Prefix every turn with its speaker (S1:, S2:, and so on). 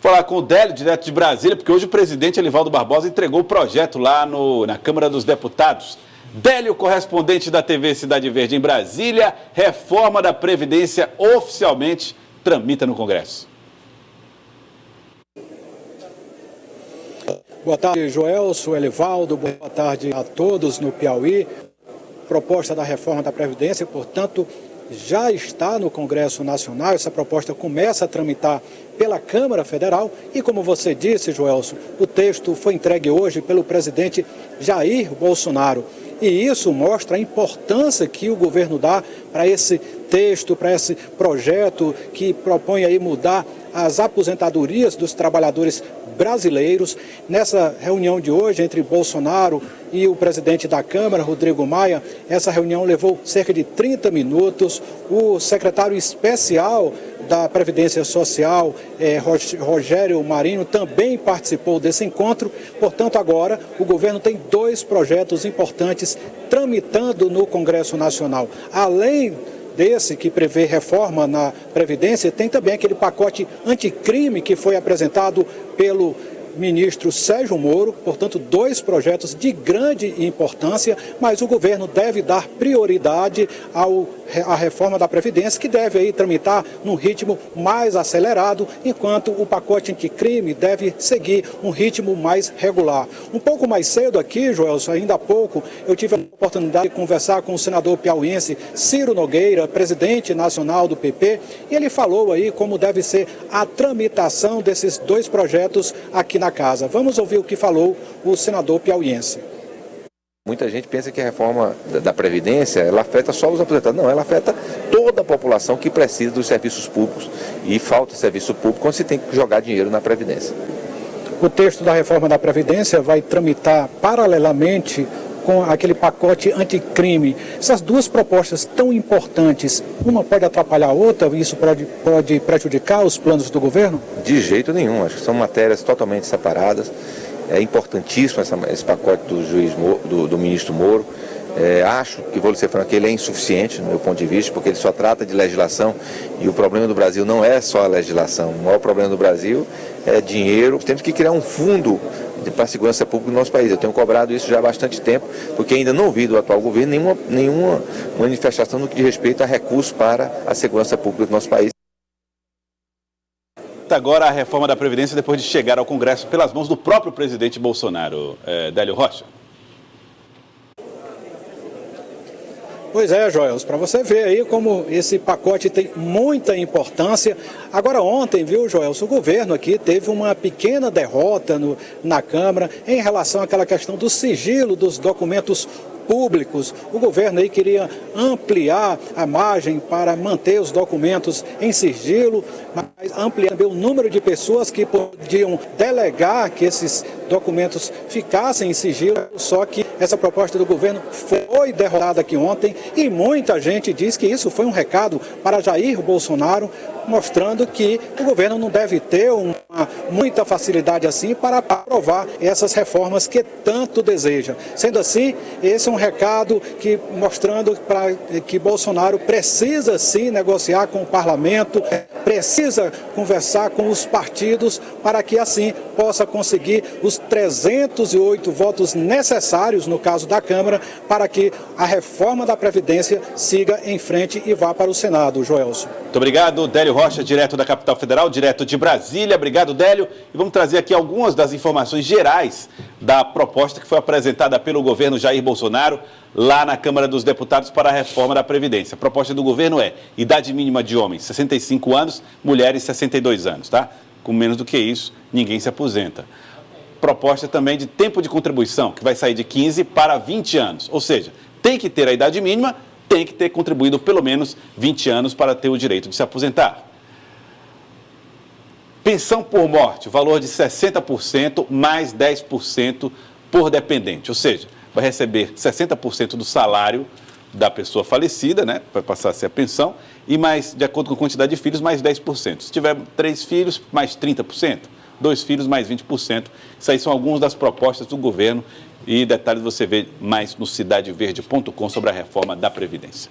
S1: Falar com o Délio, direto de Brasília, porque hoje o presidente Elivaldo Barbosa entregou o projeto lá na Câmara dos Deputados. Délio, correspondente da TV Cidade Verde em Brasília, reforma da Previdência oficialmente tramita no Congresso.
S2: Boa tarde, Joelson, Elivaldo, boa tarde a todos no Piauí. Proposta da reforma da Previdência, portanto, já está no Congresso Nacional. Essa proposta começa a tramitar pela Câmara Federal e, como você disse, Joelson, o texto foi entregue hoje pelo presidente Jair Bolsonaro. E isso mostra a importância que o governo dá para esse texto, para esse projeto que propõe aí mudar as aposentadorias dos trabalhadores brasileiros. Nessa reunião de hoje entre Bolsonaro e o presidente da Câmara, Rodrigo Maia, essa reunião levou cerca de 30 minutos. O secretário especial da Previdência Social, Rogério Marinho, também participou desse encontro. Portanto, agora o governo tem dois projetos importantes tramitando no Congresso Nacional. Além desse que prevê reforma na Previdência, tem também aquele pacote anticrime que foi apresentado pelo ministro Sérgio Moro. Portanto, dois projetos de grande importância, mas o governo deve dar prioridade à reforma da Previdência, que deve aí tramitar num ritmo mais acelerado, enquanto o pacote anticrime deve seguir um ritmo mais regular. Um pouco mais cedo aqui, Joelson, ainda há pouco, eu tive a oportunidade de conversar com o senador piauiense Ciro Nogueira, presidente nacional do PP, e ele falou aí como deve ser a tramitação desses dois projetos aqui na casa. Vamos ouvir o que falou o senador piauiense.
S3: Muita gente pensa que a reforma da Previdência, ela afeta só os aposentados. Não, ela afeta toda a população que precisa dos serviços públicos, e falta serviço público quando se tem que jogar dinheiro na Previdência.
S2: O texto da reforma da Previdência vai tramitar paralelamente com aquele pacote anticrime. Essas duas propostas tão importantes, uma pode atrapalhar a outra e isso pode prejudicar os planos do governo?
S3: De jeito nenhum, acho que são matérias totalmente separadas. É importantíssimo esse pacote do ministro Moro. Acho que, vou ser franco, ele é insuficiente, no meu ponto de vista, porque ele só trata de legislação, e o problema do Brasil não é só a legislação. O maior problema do Brasil é dinheiro. Temos que criar um fundo para a segurança pública do nosso país. Eu tenho cobrado isso já há bastante tempo, porque ainda não vi do atual governo nenhuma manifestação no que diz respeito a recursos para a segurança pública do nosso país.
S1: Agora a reforma da Previdência depois de chegar ao Congresso pelas mãos do próprio presidente Bolsonaro. Délio Rocha.
S2: Pois é, Joelson, para você ver aí como esse pacote tem muita importância. Agora ontem, viu, Joelson, o governo aqui teve uma pequena derrota na Câmara em relação àquela questão do sigilo dos documentos públicos. O governo aí queria ampliar a margem para manter os documentos em sigilo, mas ampliar também o número de pessoas que podiam delegar que esses documentos ficassem em sigilo, só que essa proposta do governo foi derrotada aqui ontem e muita gente diz que isso foi um recado para Jair Bolsonaro, mostrando que o governo não deve ter muita facilidade assim para aprovar essas reformas que tanto deseja. Sendo assim, esse é um recado mostrando que Bolsonaro precisa sim negociar com o parlamento, precisa conversar com os partidos para que assim possa conseguir os 308 votos necessários, no caso da Câmara, para que a reforma da Previdência siga em frente e vá para o Senado, Joelson.
S1: Muito obrigado, Délio Rocha, direto da capital federal, direto de Brasília. Obrigado, Délio. E vamos trazer aqui algumas das informações gerais da proposta que foi apresentada pelo governo Jair Bolsonaro lá na Câmara dos Deputados para a reforma da Previdência. A proposta do governo é idade mínima de homens 65 anos, mulheres 62 anos, tá? Com menos do que isso, ninguém se aposenta. Proposta também de tempo de contribuição, que vai sair de 15 para 20 anos. Ou seja, tem que ter a idade mínima, tem que ter contribuído pelo menos 20 anos para ter o direito de se aposentar. Pensão por morte, valor de 60% mais 10% por dependente. Ou seja, vai receber 60% do salário da pessoa falecida, né? Vai passar a ser a pensão, e mais, de acordo com a quantidade de filhos, mais 10%. Se tiver 3 filhos, mais 30%. 2 filhos, mais 20%. Isso aí são algumas das propostas do governo, e detalhes você vê mais no cidadeverde.com sobre a reforma da Previdência.